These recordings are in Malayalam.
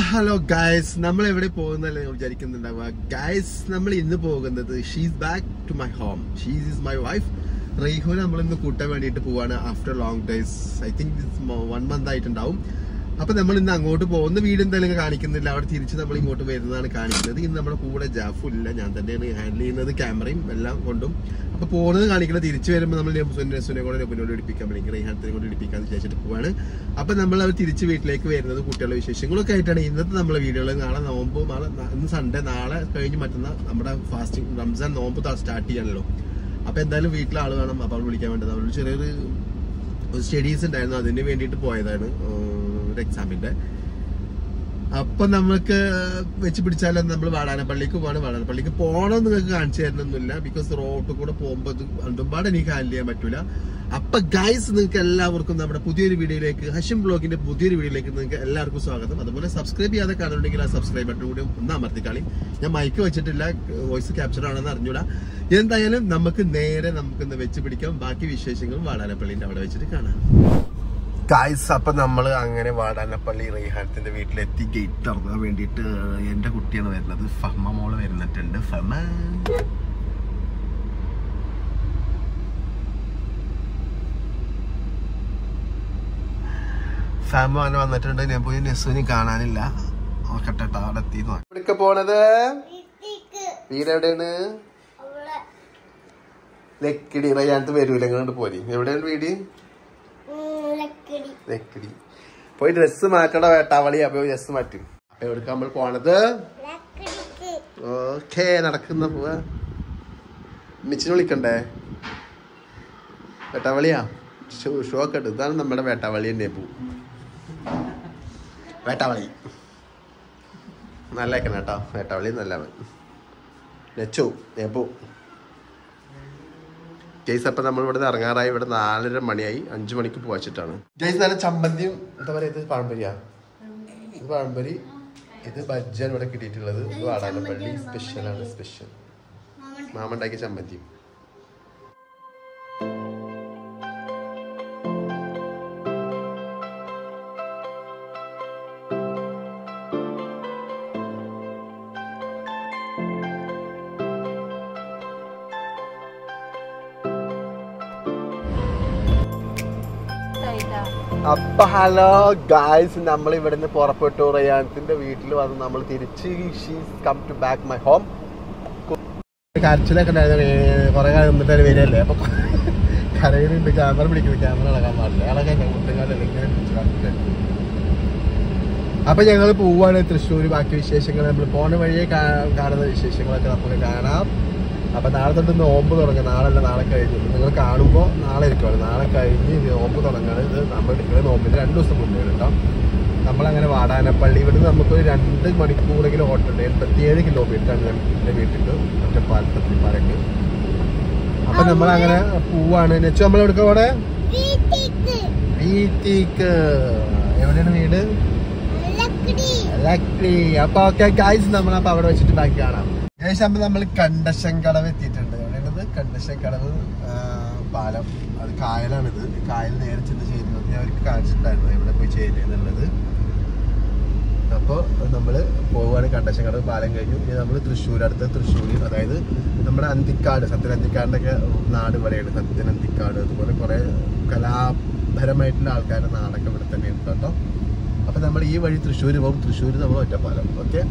ഹലോ ഗൈസ്, നമ്മൾ എവിടെ പോകുന്നല്ലേ വിചാരിക്കുന്നുണ്ടാവുക. ഗൈസ്, നമ്മൾ ഇന്ന് പോകുന്നത് she's back to my home. She's is my wife. റീഹുനെ നമ്മളിന്ന് കൂട്ടാൻ വേണ്ടിയിട്ട് പോവാണ്. After long days, I think 1 month ആയിട്ടുണ്ടാവും. അപ്പൊ നമ്മൾ ഇന്ന് അങ്ങോട്ട് പോകുന്ന വീട് എന്തായാലും കാണിക്കുന്നില്ല, അവിടെ തിരിച്ച് നമ്മൾ ഇങ്ങോട്ട് വരുന്നതാണ് കാണിക്കുന്നത്. ഇന്ന് നമ്മുടെ കൂടെ ജാഫും ഇല്ല, ഞാൻ തന്നെയാണ് ഹാൻഡിൽ ചെയ്യുന്നത്, ക്യാമറയും എല്ലാം കൊണ്ടും. അപ്പൊ പോകുന്നത് കാണിക്കുന്നത്, തിരിച്ചു വരുമ്പോൾ നമ്മൾ നെസുനെ കൂടെ നെബുനോട് ഇടിപ്പിക്കാൻ വേണ്ടി റീഹാനത്തിനെ കൊണ്ട് ഇടിപ്പിക്കാന്ന് വിചാരിച്ചിട്ട് പോവാണ്. അപ്പൊ നമ്മൾ അവർ തിരിച്ച് വീട്ടിലേക്ക് വരുന്നത് കുട്ടികളുടെ വിശേഷങ്ങളൊക്കെ ആയിട്ടാണ് ഇന്നത്തെ നമ്മളെ വീഡിയോകൾ. നാളെ നോമ്പ്, ഇന്ന് സൺഡേ, നാളെ കഴിഞ്ഞ് മറ്റന്നാൾ നമ്മുടെ ഫാസ്റ്റിംഗ് റംസാൻ നോമ്പ് സ്റ്റാർട്ട് ചെയ്യാനല്ലോ. അപ്പൊ എന്തായാലും വീട്ടിലെ ആൾ വേണം. അപ്പൊ അവൾ വിളിക്കാൻ വേണ്ടത് അവൾ ചെറിയൊരു സ്റ്റഡീസ് ഉണ്ടായിരുന്നു, അതിന് വേണ്ടിയിട്ട് പോയതാണ്, ഒരു എക്സാമിന്റെ. അപ്പൊ നമുക്ക് വെച്ച് പിടിച്ചാലും നമ്മൾ വാടാനപ്പള്ളിക്ക് പോകണം. വാടാനപ്പള്ളിക്ക് പോകണം നിങ്ങൾക്ക് കാണിച്ചു തരുന്നൊന്നുമില്ല, ബിക്കോസ് റോഡ് കൂടെ പോകുമ്പോൾ രണ്ടുംപാട് എനിക്ക് ഹാൻഡിൽ ചെയ്യാൻ പറ്റൂല. അപ്പൊ ഗൈസ്, നിങ്ങൾക്ക് എല്ലാവർക്കും നമ്മുടെ പുതിയൊരു വീഡിയോയിലേക്ക്, ഹഷിം ബ്ലോഗിന്റെ പുതിയൊരു വീഡിയോയിലേക്ക് നിങ്ങൾക്ക് എല്ലാവർക്കും സ്വാഗതം. അതുപോലെ സബ്സ്ക്രൈബ് ചെയ്യാതെ കാണുന്നുണ്ടെങ്കിൽ ആ സബ്സ്ക്രൈബ് ബട്ടൺ കൂടി ഒന്ന് അമർത്തിക്കാളി. ഞാൻ മൈക്ക് വെച്ചിട്ടില്ല, വോയിസ് ക്യാപ്ചർ ആണെന്ന് അറിഞ്ഞൂടാ. എന്തായാലും നമുക്കിന്ന് വെച്ച് പിടിക്കാം. ബാക്കി വിശേഷങ്ങളും വാടാനപ്പള്ളിന്റെ അവിടെ വെച്ചിട്ട് കാണാം. ഗൈസ്, അപ്പൊ നമ്മള് അങ്ങനെ വാടാനപ്പള്ളി റീഹാനത്തിന്റെ വീട്ടിലെത്തി. ഗേറ്റ് തുറക്കാൻ വേണ്ടിയിട്ട് എന്റെ കുട്ടിയാണ് വരുന്നത്, ഫഹ്മ മോള് വരുന്നിട്ടുണ്ട്. ഫഹ്മ അങ്ങനെ വന്നിട്ടുണ്ട്. ഞാൻ പോയി നെസുവിനെ കാണാനില്ല, നോക്കട്ടെ അവിടെ എത്തി. ഇവിടേക്ക് പോണത് വീട് എവിടെയാണ്? ലക്കിടി. റയ്യാനത്ത് വരൂല, ഇങ്ങോട്ട് പോരി. എവിടെയാണ് വീട്? ലക്കിടി. പോയി ഡ്രസ്സ് മാറ്റണ വേട്ടാവളി. അപ്പൊ ഡ്രസ്സ് മാറ്റും. അപ്പൊ എവിടേക്ക് നമ്മൾ പോണത്? ഓക്കേ, നടക്കുന്ന പോവാ. മിച്ചിനെ വിളിക്കണ്ടേ? വേട്ടാവളിയാ, ഷോ ഒക്കെ ഇട്ട്. ഇതാണ് നമ്മുടെ വേട്ടാവളി തന്നെ. പോ വേട്ടാവളി നല്ലേക്കണം കേട്ടോ. വേട്ടാവളി നല്ല നെച്ചു നേപ്പു. ജയ്സ്, അപ്പൊ നമ്മൾ ഇവിടെ ഇറങ്ങാറായി. ഇവിടെ 4:30 മണിയായി. 5 മണിക്ക് പോവാച്ചിട്ടാണ്. ജയ്സ്, നല്ല ചമ്മന്തിയും എന്താ പറയാ, ഇത് പഴംപൊരിയാ. ഇത് പഴംപൊരി, ഇത് ബജ്ജാണ് ഇവിടെ കിട്ടിയിട്ടുള്ളത്. ഇത് വാടാനപ്പള്ളി സ്പെഷ്യലാണ്. സ്പെഷ്യൽ മാമ ഉണ്ടാക്കിയ ചമ്മന്തി. അപ്പൊ ഹലോ ഗായ്സ്, നമ്മൾ ഇവിടുന്ന് പുറപ്പെട്ടു. റയാനത്തിന്റെ വീട്ടിൽ വന്ന് നമ്മൾ തിരിച്ച് she's come to back my home. കരച്ചിലൊക്കെ ഉണ്ടായിരുന്നു, കുറെ കാലം നിന്നിട്ട് വരികയല്ലേ. അപ്പൊ കരയിലുണ്ട്, ക്യാമറ പിടിക്കുന്നത്, ക്യാമറ ഇളകാൻ പാടില്ല. ഇളകാൻ കുട്ടികളെ. അപ്പൊ ഞങ്ങൾ പോവാണ് തൃശ്ശൂർ. ബാക്കി വിശേഷങ്ങൾ നമ്മൾ പോണ വഴിയെ കാണുന്ന വിശേഷങ്ങളൊക്കെ നമുക്ക് കാണാം. അപ്പൊ നാളെ തൊട്ട് നോമ്പ് തുടങ്ങും. നാളെ കഴിഞ്ഞു നിങ്ങൾ കാണുമ്പോൾ നാളെ ഇരിക്കുമല്ലോ. നാളെ കഴിഞ്ഞ് നോമ്പ് തുടങ്ങാണ്. ഇത് നമ്മൾ നിങ്ങളെ നോമ്പിന്റെ 2 ദിവസം മുന്നേ കേട്ടോ. നമ്മളങ്ങനെ വാടാനപ്പള്ളി ഇവിടുന്ന് നമുക്കൊരു 2 മണിക്കൂറെങ്കിലും ഓട്ടുണ്ട്. 87 കിലോമീറ്ററാണ് എൻ്റെ വീട്ടിൽ, ഒറ്റപ്പാലക്ക്. അപ്പൊ നമ്മളങ്ങനെ പോവാണ്. നെച്ചു, നമ്മൾ എവിടെ പോണേ? വീട്ടിക്ക്. എവിടെയാണ് വീട്? ലക്കിടി. അപ്പൊ ഓക്കെ ഗൈസ്, നമ്മളപ്പോ അവിടെ വെച്ചിട്ട് ബാക്കി കാണാം. ഏകദേശം നമ്മൾ കണ്ടശൻകടവ് എത്തിയിട്ടുണ്ട്. എവിടെയുള്ളത്? കണ്ടശൻകടവ് പാലം. അത് കായലാണിത്. കായൽ നേരെ ചെന്ന് ചേരുന്നത് ഞാൻ അവർക്ക് കാണിച്ചിട്ടുണ്ടായിരുന്നു, എവിടെ പോയി ചേരുന്നുള്ളത്. അപ്പോൾ നമ്മള് പോവുകയാണ്. കണ്ടശൻകടവ് പാലം കഴിഞ്ഞു. ഇനി നമ്മൾ തൃശ്ശൂർ, അടുത്ത തൃശ്ശൂർ, അതായത് നമ്മുടെ അന്തിക്കാട്, സത്യനന്തിക്കാടിന്റെ ഒക്കെ നാട് ഇവിടെയാണ്. സത്യനന്തിക്കാട്, അതുപോലെ കുറെ കലാപരമായിട്ടുള്ള ആൾക്കാരുടെ നാടൊക്കെ ഇവിടെ തന്നെ ഉണ്ട് കേട്ടോ. അപ്പൊ നമ്മൾ ഈ വഴി തൃശ്ശൂർ പോകും. തൃശ്ശൂർ നമ്മൾ ഒറ്റപ്പാലം. ഓക്കെ,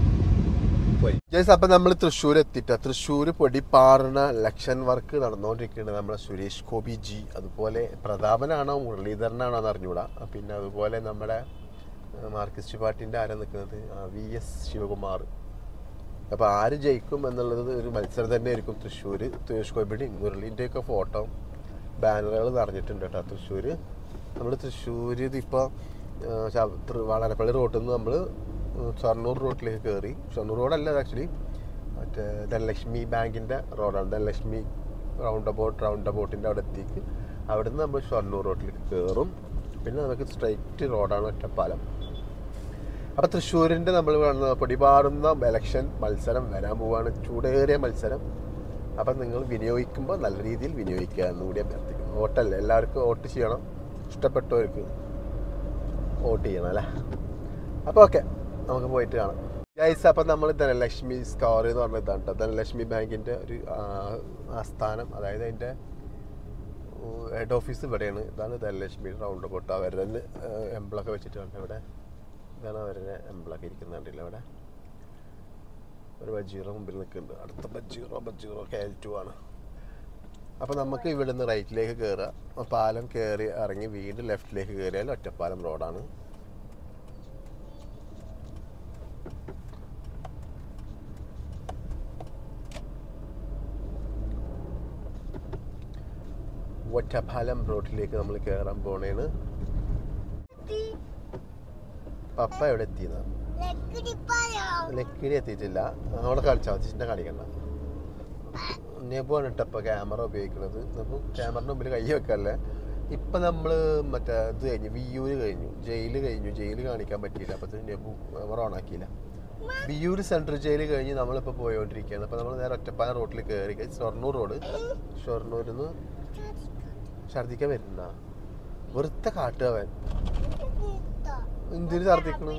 ജയ്സ്. അപ്പൊ നമ്മൾ തൃശ്ശൂർ എത്തിയിട്ട. തൃശ്ശൂർ പൊടിപ്പാറിന ലക്ഷൻ വർക്ക് നടന്നുകൊണ്ടിരിക്കുന്നത് നമ്മുടെ സുരേഷ് ഗോപി ജി, അതുപോലെ പ്രതാപനാണോ മുരളീധരനാണോ എന്ന് അറിഞ്ഞൂടാ. പിന്നെ അതുപോലെ നമ്മുടെ മാർക്സിസ്റ്റ് പാർട്ടിന്റെ ആരാ നിൽക്കുന്നത്? VS ശിവകുമാർ. അപ്പൊ ആര് ജയിക്കും എന്നുള്ളത് ഒരു മത്സരം തന്നെ ആയിരിക്കും. തൃശ്ശൂര് സുരേഷ് ഗോപിയുടെയും മുരളീന്റെ ഒക്കെ ഫോട്ടോ ബാനറുകൾ നിറഞ്ഞിട്ടുണ്ട് കേട്ടോ തൃശ്ശൂര്. നമ്മൾ തൃശ്ശൂർ ഇതിപ്പോ വാടാനപ്പള്ളി റോട്ടിൽ നിന്ന് നമ്മൾ ഷൊർണൂർ റോഡിലേക്ക് കയറി. ഷൊർണൂർ റോഡല്ല ആക്ച്വലി, മറ്റേ ധനലക്ഷ്മി ബാങ്കിൻ്റെ റോഡാണ്. ധനലക്ഷ്മി റൗണ്ട് അബൌട്ടിൻ്റെ അവിടെ എത്തിക്ക്. അവിടെ നിന്ന് നമ്മൾ ഷൊർണൂർ റോഡിലേക്ക് കയറും. പിന്നെ നമുക്ക് സ്ട്രൈറ്റ് റോഡാണ് ഒറ്റപ്പാലം. അപ്പോൾ തൃശ്ശൂരിൻ്റെ നമ്മൾ പൊടിപാടുന്ന ഇലക്ഷൻ മത്സരം വരാൻ പോവുകയാണ്. ചൂടേറിയ മത്സരം. അപ്പം നിങ്ങൾ വിനിയോഗിക്കുമ്പോൾ നല്ല രീതിയിൽ വിനിയോഗിക്കുക എന്നുകൂടി അഭ്യർത്ഥിക്കുന്നു. വോട്ടല്ലേ, എല്ലാവർക്കും വോട്ട് ചെയ്യണം. ഇഷ്ടപ്പെട്ടവർക്ക് വോട്ട് ചെയ്യണം അല്ലേ. അപ്പോൾ ഓക്കെ, നമുക്ക് പോയിട്ട് കാണാം ഗൈസ്. അപ്പം നമ്മൾ ധനലക്ഷ്മി സ്കോർ എന്ന് പറഞ്ഞ ഇതാണ് കേട്ടോ. ധനലക്ഷ്മി ബാങ്കിൻ്റെ ഒരു ആസ്ഥാനം, അതായത് അതിൻ്റെ ഹെഡ് ഓഫീസ് ഇവിടെയാണ്. ഇതാണ് ധനലക്ഷ്മി റൗണ്ട് ബോട്ട്. അവരുടെ തന്നെ എംബ്ലൊക്കെ വെച്ചിട്ട് കണ്ടോ ഇവിടെ. ഇതാണ് അവരുടെ എംബ്ലൊക്കെ ഇരിക്കുന്നുണ്ടല്ലോ ഇവിടെ. ഒരു ബജീറോ മുമ്പിൽ നിൽക്കുന്നുണ്ട്. അടുത്ത ബജീറോ KL2 ആണ്. അപ്പോൾ നമുക്ക് ഇവിടെ നിന്ന് റൈറ്റിലേക്ക് കയറുക. പാലം കയറി ഇറങ്ങി വീണ്ടും ലെഫ്റ്റിലേക്ക് കയറിയാൽ ഒറ്റപ്പാലം റോഡാണ്. ഒറ്റപ്പാലം റോഡിലേക്ക് നമ്മൾ കയറാൻ പോണേണ്. പപ്പ എവിടെ എത്തിയെന്നാ? ലക്കിടി എത്തിയിട്ടില്ല. അവിടെ കളിച്ചാൽ മതിച്ചിൻ്റെ കളിക്കണ്ട. നെബുവാണ് ഇട്ടപ്പോൾ ക്യാമറ ഉപയോഗിക്കുന്നത്. അപ്പോൾ ക്യാമറയുടെ മുമ്പിൽ കൈ വെക്കല്ലേ. ഇപ്പം നമ്മൾ മറ്റേ ഇത് കഴിഞ്ഞു, വിയ്യൂര് കഴിഞ്ഞു, ജയിൽ കാണിക്കാൻ പറ്റിയില്ല. അപ്പോൾ Nebu camera ഓണാക്കിയില്ല. Viyyur central jail കഴിഞ്ഞ് നമ്മളിപ്പോൾ പോയോണ്ടിരിക്കുകയാണ്. അപ്പോൾ നമ്മൾ നേരെ ഒറ്റപ്പാലം റോഡിൽ കയറി. ഷൊർണൂർ റോഡ്. ഷൊർണൂരിൽ നിന്ന് ഛർദിക്കാൻ വരുന്ന വെറുതെ കാട്ടുകവൻ എന്തിനു ഛർദിക്കണു?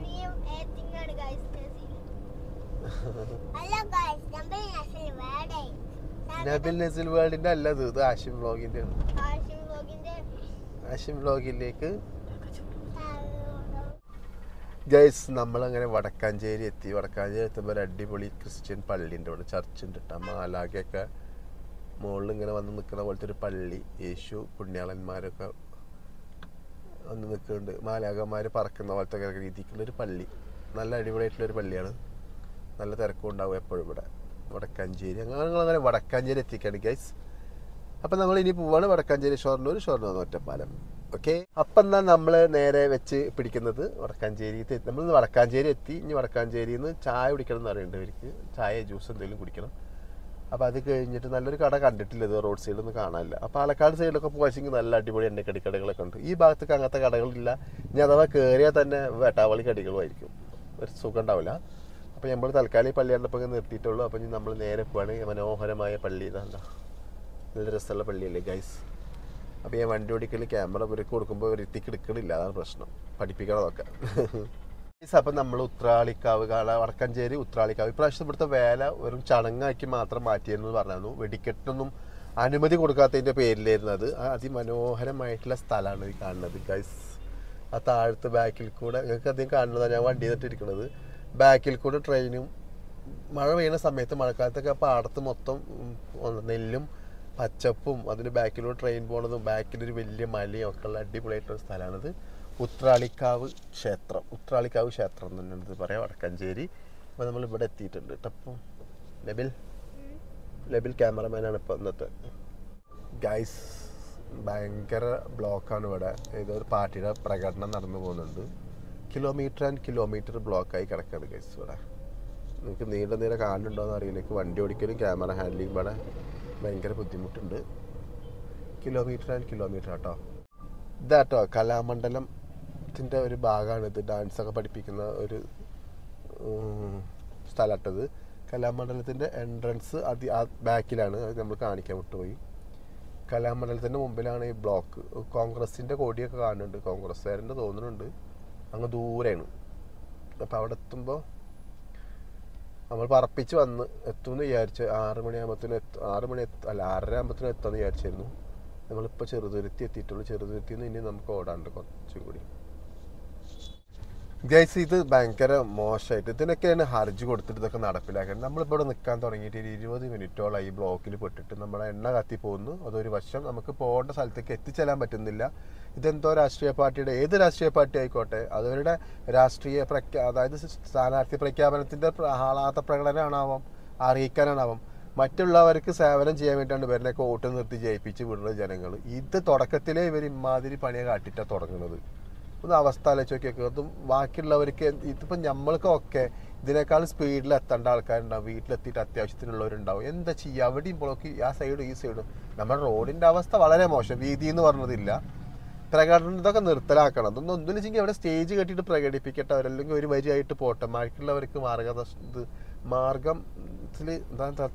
നബിൽ നസിൽ വേൾഡിന്റെ അല്ല ഇത് ആഷിം വ്ലോഗിന്റെ ആണ്. ആഷിം വ്ലോഗിലേക്ക് ഗൈസ് നമ്മളങ്ങനെ വടക്കാഞ്ചേരി എത്തി. വടക്കാഞ്ചേരി എത്തുമ്പോൾ ഒരു അടിപൊളി ക്രിസ്ത്യൻ പള്ളിൻ്റെ അവിടെ ചർച്ചുണ്ട് കേട്ടോ. മാലാഖയൊക്കെ മുകളിൽ ഇങ്ങനെ വന്ന് നിൽക്കുന്ന പോലത്തെ ഒരു പള്ളി. യേശു പുണ്യാളന്മാരൊക്കെ വന്ന് നിൽക്കുന്നുണ്ട്. മാലാഖമാർ പറക്കുന്ന പോലത്തെ രീതിക്കുള്ളൊരു പള്ളി. നല്ല അടിപൊളിയായിട്ടുള്ളൊരു പള്ളിയാണ്. നല്ല തിരക്കും ഉണ്ടാവും എപ്പോഴും ഇവിടെ വടക്കാഞ്ചേരി. അങ്ങനെ വടക്കാഞ്ചേരി എത്തിക്കാണ് ഗൈസ്. അപ്പം നമ്മൾ ഇനി പോവാണ് വടക്കാഞ്ചേരി. ഷൊർണൂർ ഒറ്റപ്പാലം. ഓക്കെ. അപ്പം എന്നാൽ നമ്മൾ നേരെ വെച്ച് പിടിക്കുന്നത് വടക്കാഞ്ചേരി. നമ്മൾ വടക്കാഞ്ചേരി എത്തി. ഇനി വടക്കാഞ്ചേരിയിൽ നിന്ന് ചായ കുടിക്കണം എന്ന് പറയുന്നുണ്ട് ഇവർക്ക്. ചായ ജ്യൂസ് എന്തെങ്കിലും കുടിക്കണം. അപ്പോൾ അത് കഴിഞ്ഞിട്ട് നല്ലൊരു കട കണ്ടിട്ടില്ല, ഇത് റോഡ് സൈഡൊന്നും കാണാനില്ല. അപ്പോൾ പാലക്കാട് സൈഡിലൊക്കെ പോയെങ്കിൽ നല്ല അടിപൊളി എണ്ണക്കടിക്കടകളൊക്കെ ഉണ്ട്. ഈ ഭാഗത്തേക്ക് അങ്ങനത്തെ കടകളില്ല. ഇനി അഥവാ കയറിയാൽ തന്നെ വേട്ടാവളി കടികളുമായിരിക്കും, ഒരു സുഖം ഉണ്ടാവില്ല. അപ്പോൾ നമ്മൾ തൽക്കാലം ഈ പള്ളി കണ്ടപ്പോൾ നിർത്തിയിട്ടുള്ളൂ. അപ്പോൾ ഇനി നമ്മൾ നേരെ പോവാണ് മനോഹരമായ പള്ളി. ഇതാണ്ട നല്ല രസമുള്ള പള്ളിയല്ലേ ഗൈസ്. അപ്പോൾ ഞാൻ വണ്ടി ഓടിക്കൽ ക്യാമറ ഇവർക്ക് കൊടുക്കുമ്പോൾ വൃത്തിക്ക് എടുക്കണില്ല, അതാണ് പ്രശ്നം. പഠിപ്പിക്കണതൊക്കെ. അപ്പം നമ്മൾ ഉത്രാളിക്കാവ് വടക്കാഞ്ചേരി ഉത്രാളിക്കാവ്. ഇപ്രാവശ്യം ഇവിടുത്തെ വേല വെറും ചടങ്ങാക്കി മാത്രം മാറ്റിയെന്ന് പറഞ്ഞു. വെടിക്കെട്ടൊന്നും അനുമതി കൊടുക്കാത്തതിൻ്റെ പേരിലായിരുന്നു അത്. അതിമനോഹരമായിട്ടുള്ള സ്ഥലമാണ് ഈ കാണുന്നത് ഗൈസ്. ആ താഴത്ത് ബാക്കിൽ കൂടെ നിങ്ങൾക്ക് അധികം കാണുന്നതാണ്. ഞാൻ വണ്ടി ചെയ്തിട്ടിരിക്കുന്നത് ബാക്കിൽ കൂടെ ട്രെയിനും. മഴ പെയ്യുന്ന സമയത്ത് മഴക്കാലത്തൊക്കെ പാടത്ത് മൊത്തം നെല്ലും പച്ചപ്പും അതിന് ബാക്കിലൂടെ ട്രെയിൻ പോണതും ബാക്കിലൊരു വലിയ മലയും ഒക്കെ ഉള്ള അടിപൊളിയായിട്ടൊരു സ്ഥലമാണിത്. ഉത്രാളിക്കാവ് ക്ഷേത്രം തന്നെയാണ് ഇത് പറയാം, വടക്കാഞ്ചേരി. അപ്പോൾ നമ്മൾ ഇവിടെ എത്തിയിട്ടുണ്ട് കേട്ടോ. അപ്പോൾ ലബിൽ ക്യാമറമാനാണ് ഇപ്പോൾ ഇന്നത്തെ ഗൈസ്. ഭയങ്കര ബ്ലോക്കാണ് ഇവിടെ. ഏതോ ഒരു പാർട്ടിയുടെ പ്രകടനം നടന്നു പോകുന്നുണ്ട്. കിലോമീറ്റർ ബ്ലോക്കായി കിടക്കുകയാണ് ഗൈസ് ഇവിടെ. നിങ്ങൾക്ക് നീണ്ട കാണുന്നുണ്ടോ എന്ന് അറിയില്ല. എനിക്ക് വണ്ടി ഓടിക്കലും ക്യാമറ ഹാൻഡ്ലിങ് ഇവിടെ ഭയങ്കര ബുദ്ധിമുട്ടുണ്ട്. കിലോമീറ്റർ കേട്ടോ. ഇതാട്ടോ കലാമണ്ഡലത്തിൻ്റെ ഒരു ഭാഗമാണിത്. ഡാൻസൊക്കെ പഠിപ്പിക്കുന്ന ഒരു സ്ഥലമാട്ടത്. കലാമണ്ഡലത്തിൻ്റെ എൻട്രൻസ് ആ ബാക്കിലാണ്. അത് നമ്മൾ കാണിക്കാൻ വിട്ടുപോയി. കലാമണ്ഡലത്തിൻ്റെ മുമ്പിലാണ് ഈ ബ്ലോക്ക്. കോൺഗ്രസിൻ്റെ കൊടിയൊക്കെ കാണുന്നുണ്ട്, കോൺഗ്രസ്സുകാരൻ്റെ തോന്നുന്നുണ്ട്. അങ്ങ് ദൂരെയാണ്. അപ്പോൾ അവിടെ എത്തുമ്പോൾ നമ്മൾ പറപ്പിച്ച് എത്തുമെന്ന് വിചാരിച്ചു. 6 മണിയാകുമ്പോഴത്തേന് 6:30 ആകുമ്പോഴത്തേനും എത്താമെന്ന് വിചാരിച്ചിരുന്നു. നമ്മളിപ്പോൾ ചെറുതുരുത്തി എത്തിയിട്ടുള്ളൂ. ചെറുതുരുത്തിയിൽ നിന്ന് ഇനി നമുക്ക് ഓടാണ്ട് കുറച്ചും കൂടി ഗൈസ്. ഇത് ഭയങ്കര മോശമായിട്ട് ഇതിനൊക്കെയാണ് ഹർജി കൊടുത്തിട്ട് ഇതൊക്കെ നടപ്പിലാക്കുന്നത്. നമ്മളിപ്പോൾ ഇവിടെ നിൽക്കാൻ തുടങ്ങിയിട്ട് 20 മിനിറ്റോളം ഈ ബ്ലോക്കിൽ പെട്ടിട്ട് നമ്മുടെ എണ്ണ കത്തി പോകുന്നു. അതൊരു വശം. നമുക്ക് പോകേണ്ട സ്ഥലത്തേക്ക് എത്തിച്ചെല്ലാൻ പറ്റുന്നില്ല. ഇതെന്തോ രാഷ്ട്രീയ പാർട്ടിയുടെ, ഏത് രാഷ്ട്രീയ പാർട്ടി ആയിക്കോട്ടെ, അവരുടെ രാഷ്ട്രീയ അതായത് സ്ഥാനാർത്ഥി പ്രഖ്യാപനത്തിൻ്റെ ആഹ്ലാദ പ്രകടനമാണാവാം, അറിയിക്കാനാണാവാം. മറ്റുള്ളവർക്ക് സേവനം ചെയ്യാൻ വേണ്ടിയാണ് ഇവരിനൊക്കെ വോട്ട് നിർത്തി ജയിപ്പിച്ച് വിടുന്ന ജനങ്ങൾ. ഇത് തുടക്കത്തിലേ ഇവർ ഇമാതിരി പണിയെ കാട്ടിയിട്ടാണ് തുടങ്ങുന്നത്. ഒന്ന് അവസ്ഥ ആലോചിച്ചൊക്കെ. അതും ബാക്കിയുള്ളവർക്ക് ഇതിപ്പോൾ നമ്മൾക്കൊക്കെ ഇതിനേക്കാൾ സ്പീഡിൽ എത്തേണ്ട ആൾക്കാരുണ്ടാവും. വീട്ടിലെത്തിയിട്ട് അത്യാവശ്യത്തിനുള്ളവരുണ്ടാവും. എന്താ ചെയ്യുക? അവിടെയും ബ്ലോക്ക്, ആ സൈഡും ഈ സൈഡും. നമ്മുടെ റോഡിൻ്റെ അവസ്ഥ വളരെ മോശം. വീതി എന്ന് പറഞ്ഞതില്ല. പ്രകടനത്തൊക്കെ നിർത്തലാക്കണം. അതൊന്നും വെച്ചെങ്കിൽ അവിടെ സ്റ്റേജ് കെട്ടിയിട്ട് പ്രകടിപ്പിക്കട്ടെ. അവരല്ലെങ്കിൽ ഒരു വരിയായിട്ട് പോട്ടെ. ബാക്കിയുള്ളവർക്ക് മാർഗത്തിൽ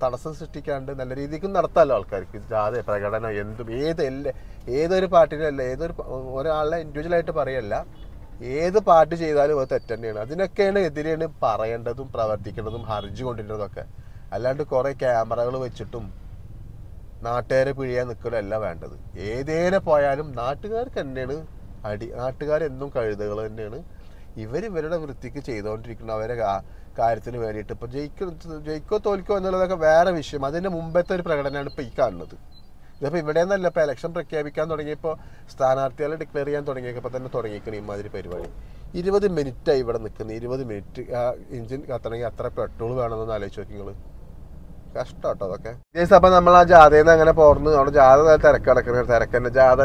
തടസ്സം സൃഷ്ടിക്കാണ്ട് നല്ല രീതിക്ക് നടത്താമല്ലോ ആൾക്കാർക്ക്. ജാഥ പ്രകടനം എന്തും ഏതൊരു പാർട്ടിയിലും അല്ല, ഒരാളെ ഇൻഡിവിജ്വലായിട്ട് പറയല്ല. ഏത് പാർട്ടി ചെയ്താലും അത് തെറ്റ് തന്നെയാണ്. അതിനൊക്കെയാണ് എതിരെയാണ് പറയേണ്ടതും പ്രവർത്തിക്കേണ്ടതും ഹർജി കൊണ്ടിരുന്നതൊക്കെ. അല്ലാണ്ട് കുറേ ക്യാമറകൾ വെച്ചിട്ടും നാട്ടുകാരെ പിഴിയാൻ നിൽക്കലല്ല വേണ്ടത്. ഏതേനെ പോയാലും നാട്ടുകാർക്ക് തന്നെയാണ് നാട്ടുകാരെന്നും കഴുതകൾ തന്നെയാണ്. ഇവരുടെ വൃത്തിക്ക് ചെയ്തുകൊണ്ടിരിക്കുന്ന അവരെ കാര്യത്തിന് വേണ്ടിയിട്ട് ഇപ്പോൾ ജയിക്കോ തോൽക്കോ എന്നുള്ളതൊക്കെ വേറെ വിഷയം. അതിൻ്റെ മുമ്പത്തെ ഒരു പ്രകടനമാണ് ഇപ്പോൾ ഈ കാണുന്നത്. ഇതിപ്പോൾ ഇവിടെ നിന്നല്ല, ഇപ്പോൾ ഇലക്ഷൻ പ്രഖ്യാപിക്കാൻ തുടങ്ങിയപ്പോൾ സ്ഥാനാർത്ഥികളെ ഡിക്ലെയർ ചെയ്യാൻ തുടങ്ങിയപ്പോൾ തന്നെ തുടങ്ങിയിരിക്കണം ഇമാതിരി പരിപാടി. 20 മിനിറ്റായി ഇവിടെ നിൽക്കുന്നത്. 20 മിനിറ്റ് ആ എഞ്ചിൻ കത്തണമെങ്കിൽ അത്ര പെട്രോൾ വേണമെന്നൊന്ന് ആലോചിച്ച് നോക്കി നിങ്ങൾ. കഷ്ടം കേട്ടോ അതൊക്കെ. അപ്പം നമ്മൾ ആ ജാഥയിൽ നിന്ന് അങ്ങനെ പോർന്ന് അവിടെ ജാഥ തിരക്ക് കിടക്കുന്ന തിരക്കന്നെ ജാഥ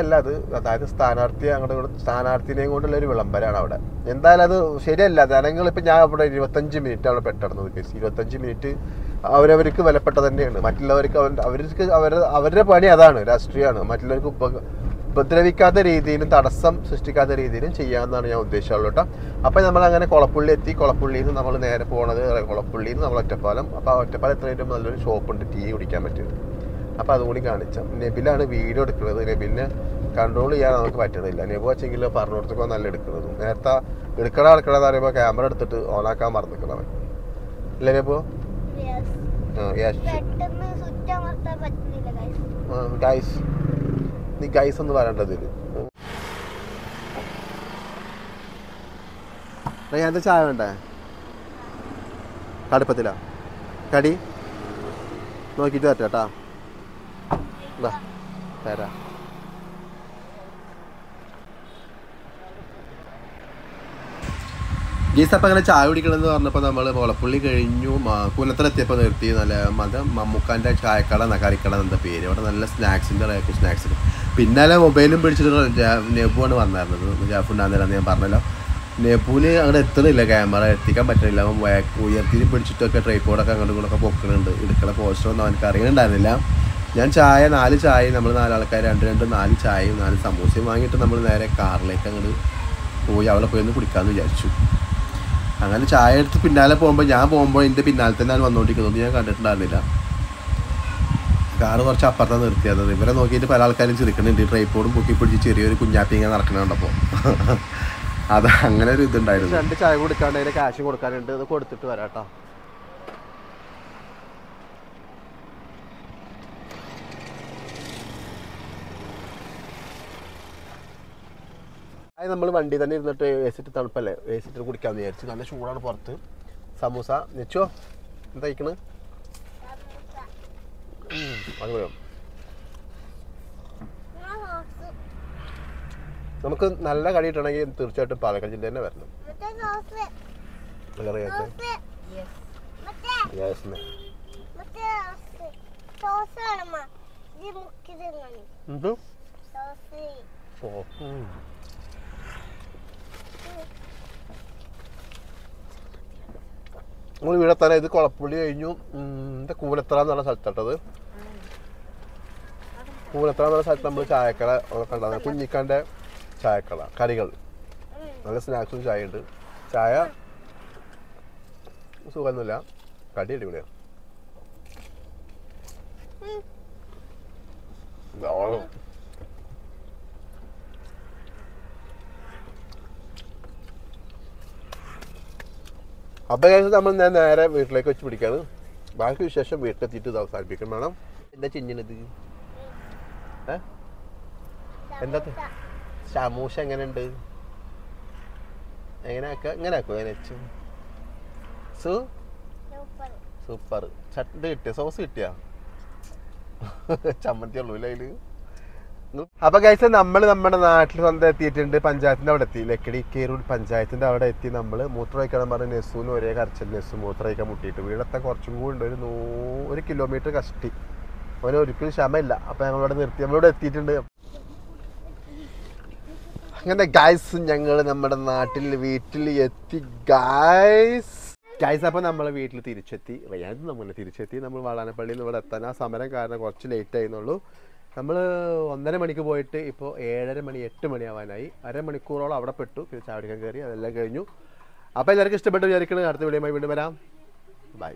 അല്ല അത്. അതായത് സ്ഥാനാർത്ഥിനെയും കൊണ്ടുള്ള ഒരു വിളംബരമാണ് അവിടെ. എന്തായാലും അത് ശരിയല്ല. ജനങ്ങളിപ്പോൾ ഞാൻ ഇവിടെ 25 മിനിറ്റാണ് പെട്ടിടുന്നത്. 25 മിനിറ്റ് അവരവർക്ക് വിലപ്പെട്ട തന്നെയാണ്. മറ്റുള്ളവർക്ക് അവരുടെ പണി അതാണ്, രാഷ്ട്രീയമാണ്. മറ്റുള്ളവർക്ക് ഉപദ്രവിക്കാത്ത രീതിയിലും തടസ്സം സൃഷ്ടിക്കാത്ത രീതിയിലും ചെയ്യാമെന്നാണ് ഞാൻ ഉദ്ദേശിച്ചുള്ളൂ കേട്ടോ. അപ്പം നമ്മൾ അങ്ങനെ കൊളപ്പുള്ളി എത്തി. കൊളപ്പുള്ളിയിൽ നിന്ന് നമ്മൾ നേരെ പോണത് കൊളപ്പുള്ളിയിൽ നിന്ന് നമ്മൾ ഒറ്റപ്പാലം. അപ്പോൾ ആ ഒറ്റപ്പാലം എത്രയും നല്ലൊരു ഷോപ്പുണ്ട് ടീ കുടിക്കാൻ പറ്റിയത്. അപ്പോൾ അതും കൂടി കാണിച്ചാൽ. നെബിലാണ് വീഡിയോ എടുക്കുന്നത്. നെബിലിനെ കൺട്രോൾ ചെയ്യാൻ നമുക്ക് പറ്റുന്നില്ല. നെബു വെച്ചെങ്കിൽ പറഞ്ഞിടത്തൊക്കെ നല്ല എടുക്കുന്നത്. നേരത്തെ എടുക്കണമെന്ന് പറയുമ്പോൾ ക്യാമറ എടുത്തിട്ട് ഓണാക്കാൻ മറന്നിരിക്കണം അല്ലേ നെബു? ഗൈസ് നീ ഗൈസ് എന്ന് പറയേണ്ടത്. എന്താ ചായ വേണ്ടേ? കടുപ്പത്തിലാ കടി നോക്കിയിട്ട് തരാട്ടാ. തരാ. ഗീസ് അപ്പം അങ്ങനെ ചായ കുടിക്കണമെന്ന് പറഞ്ഞപ്പോൾ നമ്മൾ മുളപ്പുള്ളി കഴിഞ്ഞു. കുന്നത്തിലെത്തിയപ്പോൾ നിർത്തി. നല്ല മമ്മൂക്കാൻ്റെ ചായക്കട കറിക്കട എന്താ പേര്. അവിടെ നല്ല സ്നാക്സിൻ്റെ സ്നാക്സ്. പിന്നാലെ മൊബൈലും പിടിച്ചിട്ട് നെബുവാണ് വന്നായിരുന്നത്. ജാഫുണ്ടാകുന്നില്ലെന്ന് ഞാൻ പറഞ്ഞല്ലോ. നെബുവിന് അങ്ങനെ എത്തുന്നില്ല, ക്യാമറ എത്തിക്കാൻ പറ്റുന്നില്ല. അവൻ ഉയർത്തി പിടിച്ചിട്ടൊക്കെ ട്രൈപ്പോഡൊക്കെ അങ്ങോട്ടും ഇങ്ങോട്ടൊക്കെ പൊക്കണുണ്ട്. എടുക്കണ പോസ്റ്ററൊന്നും അവനക്ക് അറിയുന്നുണ്ടായിരുന്നില്ല. ഞാൻ 4 ചായയും നമ്മൾ 4 ആൾക്കാർ 4 ചായയും 4 സമൂസയും വാങ്ങിയിട്ട് നമ്മൾ നേരെ കാറിലേക്ക് അങ്ങോട്ട് പോയി അവിടെ പോയി ഒന്ന് കുടിക്കാമെന്ന് വിചാരിച്ചു. അങ്ങനെ ചായ എടുത്ത് പിന്നാലെ ഞാൻ പോകുമ്പോൾ എൻ്റെ പിന്നാലെ തന്നെ വന്നുകൊണ്ടിരിക്കുന്നത് ഞാൻ കണ്ടിട്ടുണ്ടായിരുന്നില്ല. കാറ് കുറച്ച് അപ്പുറത്താണ് നിർത്തിയത്. ഇവരെ നോക്കിയിട്ട് പല ആൾക്കാരും ചിരിക്കുന്നുണ്ട്. ട്രൈപ്പോഡും പൊക്കി പിടിച്ച് ചെറിയൊരു കുഞ്ഞാപ്പി ഇങ്ങനെ നടക്കണുണ്ടപ്പോൾ. അത് അങ്ങനെ ഒരു ഇതുണ്ടായിരുന്നു. 2 ചായ കൊടുക്കാണ്ട് അതിൻ്റെ ക്യാഷ് കൊടുക്കാനുണ്ട്. അത് കൊടുത്തിട്ട് വരാം കേട്ടോ. അത് നമ്മൾ വണ്ടി തന്നെ ഇരുന്നിട്ട് വേസിട്ട് തണുപ്പല്ലേ, വേസിട്ട് കുടിക്കാമെന്ന് വിചാരിച്ചു. നല്ല ചൂടാണ് പുറത്ത്. സമൂസ നെച്ചോ എന്താ കഴിക്കണ്? അത് പറയാം. നമുക്ക് നല്ല കടി കിട്ടണമെങ്കിൽ തീർച്ചയായിട്ടും പാലക്കാട് ജില്ല തന്നെ വരണം. നമ്മൾ വീടെത്താൻ ഇത് കൊളപ്പുള്ളി കഴിഞ്ഞു. എന്താ കൂലത്ര എന്ന് പറഞ്ഞ സ്ഥലത്തട്ടത്. കൂലത്ര എന്ന് പറഞ്ഞ സ്ഥലത്ത് നമ്മൾ ചായക്കട കണ്ടത്. കുഞ്ഞിക്കാൻ്റെ ചായക്കട, കറികൾ, നല്ല സ്നാക്സും ചായ ഉണ്ട്. ചായ സുഖമൊന്നുമില്ല, കടി അടിപൊളിയാണ്. അപ്പം നമ്മൾ ഞാൻ നേരെ വീട്ടിലേക്ക് വെച്ച് പിടിക്കാണ്. ബാക്കി വിശേഷം വീട്ടിലെത്തിയിട്ട് ഇത് അവസാനിപ്പിക്കും വേണം. എന്താ ചിഞ്ഞിനത്? എന്താ സമൂസ എങ്ങനെയുണ്ട്? എങ്ങനെ ആക്കുമോ? എങ്ങനെ വെച്ചു? സൂപ്പർ. ചട്ട് കിട്ടിയ സോസ് കിട്ടിയ ചമ്മന്തി ഉള്ളൂ അതില്. അപ്പൊ കഴിച്ച നമ്മൾ നമ്മുടെ നാട്ടിൽ സ്വന്തം എത്തിയിട്ടുണ്ട്. പഞ്ചായത്തിന്റെ അവിടെ എത്തി. ലക്കിടി കേരൂർ പഞ്ചായത്തിന്റെ അവിടെ എത്തി. നമ്മൾ മൂത്രമൊഴിക്കണം പറഞ്ഞ് നെസ്സൂന്ന് ഒരേ കരച്ചൽ. നെസ്സു മൂത്രമൊഴിക്കാൻ മുട്ടിയിട്ട് വീടെത്താൻ കുറച്ചും കൂടി ഉണ്ട്. 1 കിലോമീറ്റർ കഷ്ടി. അവന് ഒരിക്കലും ക്ഷമയില്ല. അപ്പൊ ഞങ്ങളിവിടെ നിർത്തി. നമ്മളിവിടെ എത്തിയിട്ടുണ്ട്. അങ്ങനെ ഗൈസ് ഞങ്ങൾ നമ്മുടെ വീട്ടിൽ എത്തി ഗൈസ്. അപ്പോൾ നമ്മൾ വീട്ടിൽ തിരിച്ചെത്തി. നമ്മൾ തിരിച്ചെത്തി. നമ്മൾ വാളാനപ്പള്ളിയിൽ നിന്ന് ഇവിടെ എത്താൻ ആ സമരം കാരണം കുറച്ച് ലേറ്റ് ആയിരുന്നുള്ളൂ. നമ്മൾ 1:30 മണിക്ക് പോയിട്ട് ഇപ്പോൾ 7:30 മണി 8 മണിയാവാനായി. അരമണിക്കൂറോളം അവിടെ പെട്ടു. പിന്നെ ചാടിക്കാൻ കയറി. അതെല്ലാം കഴിഞ്ഞു. അപ്പോൾ എല്ലാവർക്കും ഇഷ്ടപ്പെട്ട് വിചാരിക്കുന്നത് അടുത്ത വീഡിയോയുമായി വീണ്ടും വരാം. ബൈ.